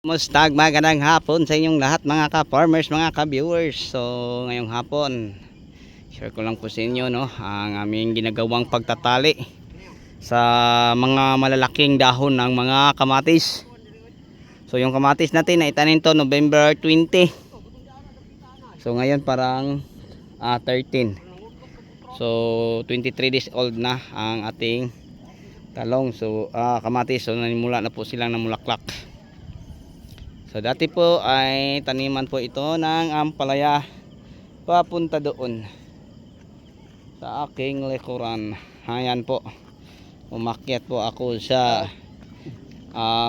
Musta magandang hapon sa inyong lahat mga ka-farmers, mga ka-viewers. So ngayong hapon share ko lang po sa inyo ang aming ginagawang pagtatali sa mga malalaking dahon ng mga kamatis. So yung kamatis natin na itanim to November 20. So ngayon parang 13. So 23 days old na ang ating talong. So kamatis, so nanimula na po silang namulaklak. So dati po ay taniman po ito ng ampalaya papunta doon sa aking likuran. Ayan po, umakyat po ako sa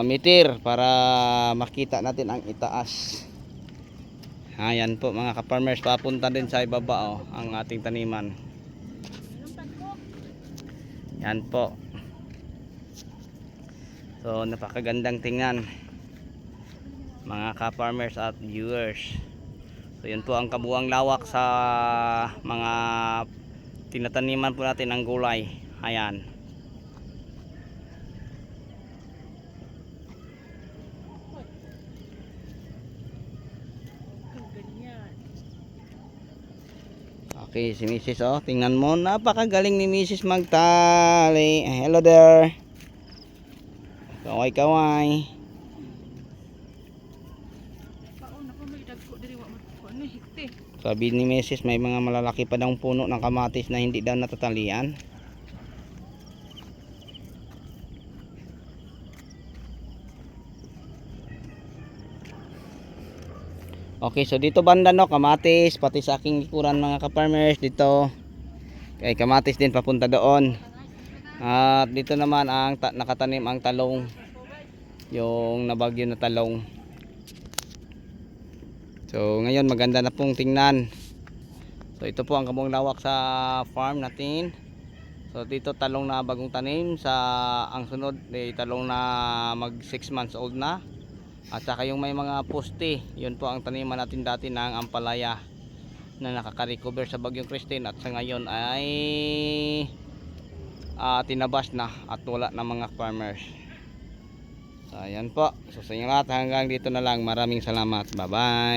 meter para makita natin ang itaas. Ayan po mga ka-farmers, papunta din sa ibaba ang ating taniman. Yan po. So napakagandang tingnan mga ka-farmers at viewers. So yun po ang kabuang lawak sa mga tinataniman po natin ng gulay. Ayan. Okay, si Mrs. Tingnan mo, napakagaling ni Mrs. magtali. Hello there. Kaway-kaway. Sabi ni Mrs. may mga malalaki pa daw puno ng kamatis na hindi daw natatalian. Okay, so dito banda kamatis, pati sa aking likuran mga ka-farmers dito. Kay kamatis din papunta doon. At dito naman ang nakatanim ang talong. Yung nabagyo na talong. So ngayon maganda na pong tingnan. So ito po ang kabuang lawak sa farm natin. So dito talong na bagong tanim, sa ang sunod ay talong na mag 6 months old na. At saka yung may mga poste, yun po ang taniman natin dati ng ampalaya na nakaka-recover sa bagyong Christine, at sa ngayon ay tinabas na at wala na mga farmers. So ayan po. So sa inyo lahat, hanggang dito na lang. Maraming salamat. Bye bye.